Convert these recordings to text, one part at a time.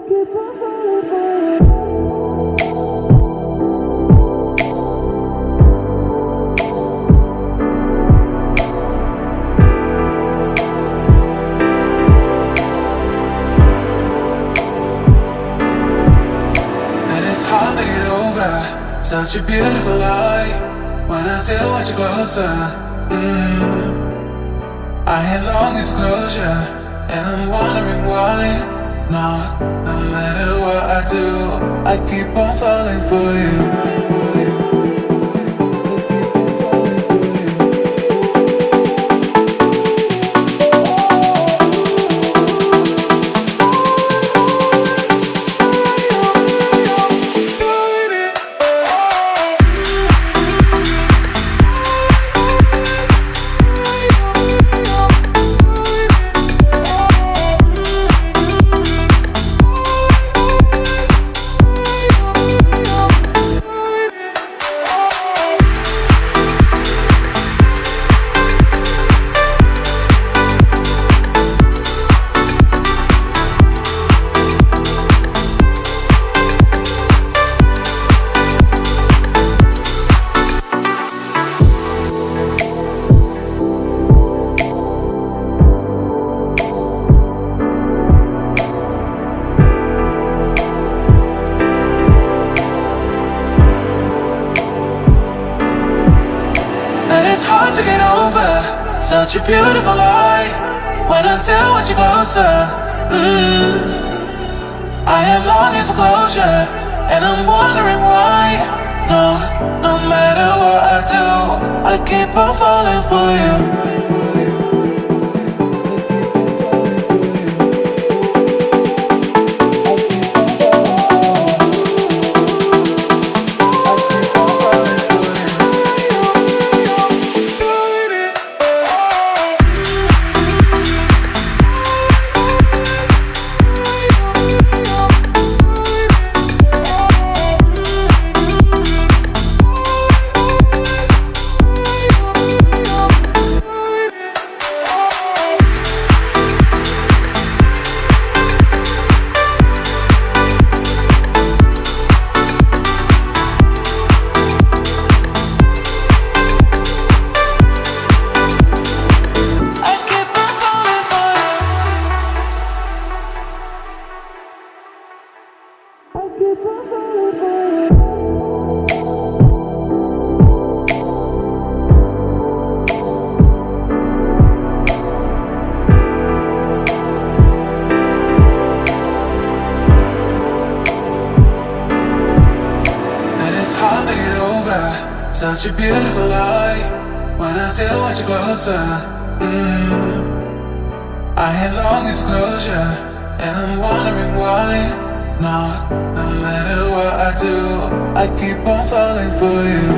Such a beautiful lie when I still want you closer. I am longing for closure, and I'm wondering why. No matter what I do, I keep on falling for you. To get over such a beautiful lie when I still want you closer. I am longing for closure, and I'm wondering why. No matter what I do, I keep on falling for you. Such a beautiful lie when I still want you closer. I am longing for closure, and I'm wondering why. No matter what I do, I keep on falling for you.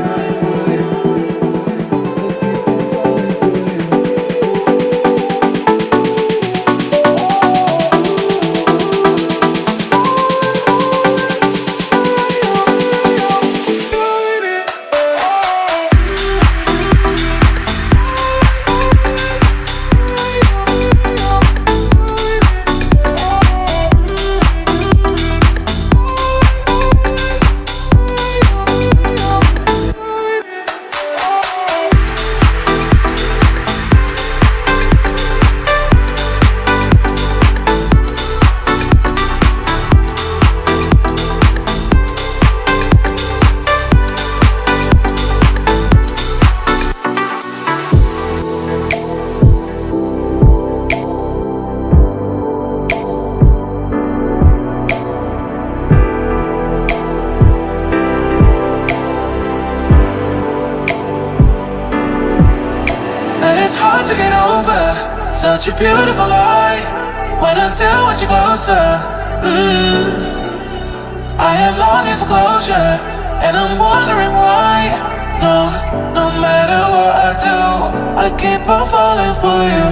To get over such a beautiful lie when I still want you closer. I am longing for closure, and I'm wondering why. No matter what I do, I keep on falling for you.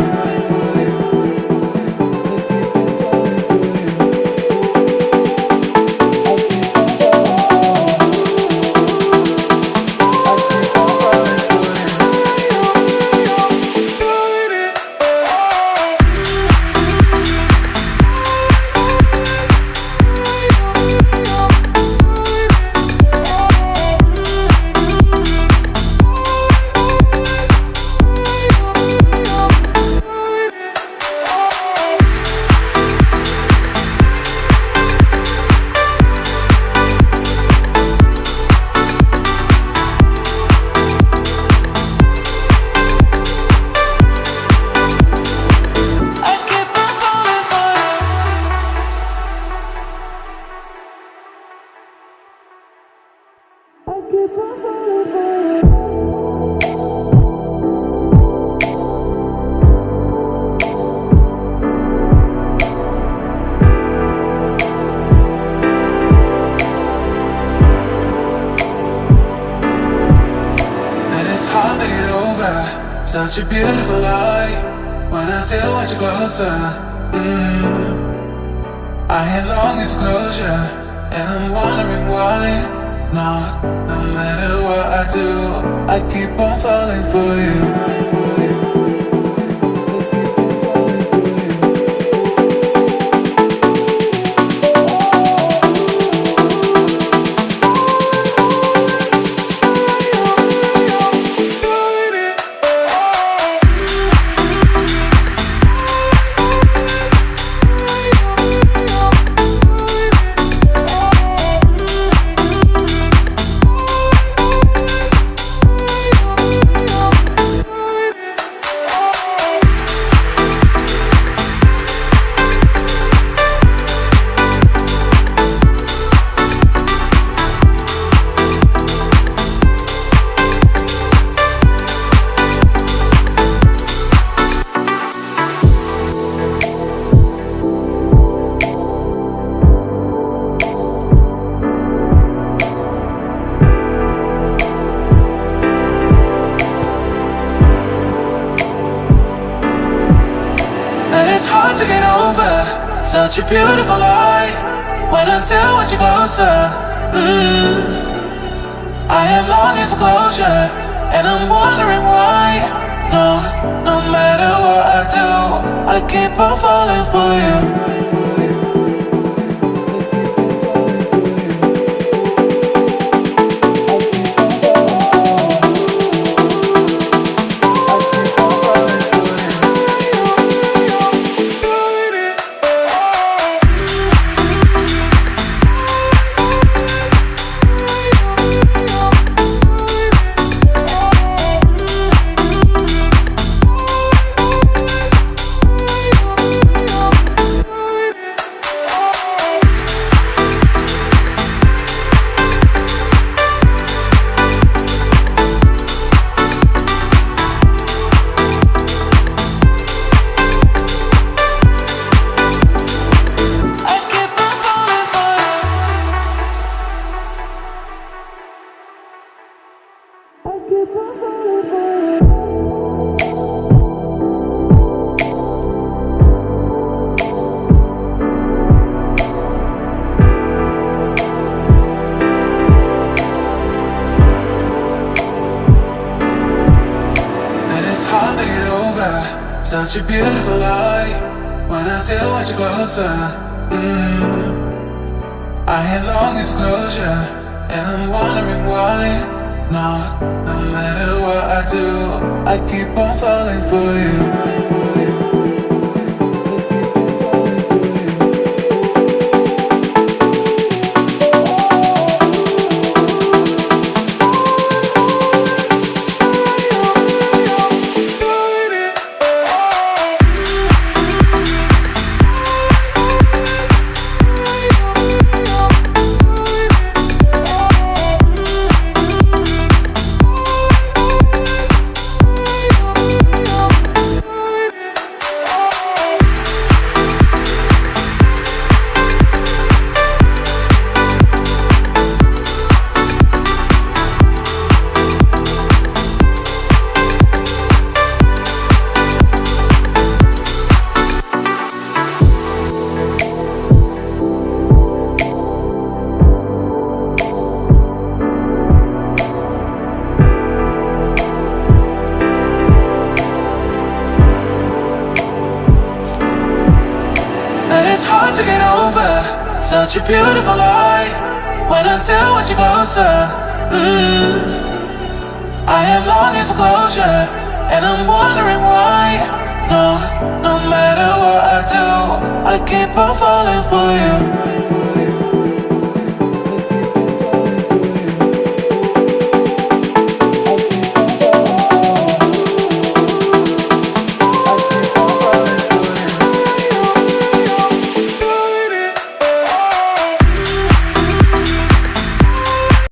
such a beautiful light. When I still want you closer, I am longing for closure, and I'm wondering why. No matter what I do, I keep on falling for you. It's hard to get over such a beautiful light. When I still want you closer, I am longing for closure, and I'm wondering why. No matter what I do, I keep on falling for you. Such a beautiful light. When I still want you closer, I am longing for closure, and I'm wondering why. No matter what I do, I keep on falling for you. It's hard to get over such a beautiful light. When I still want you closer, I am longing for closure, and I'm wondering why. No matter what I do, I keep on falling for you.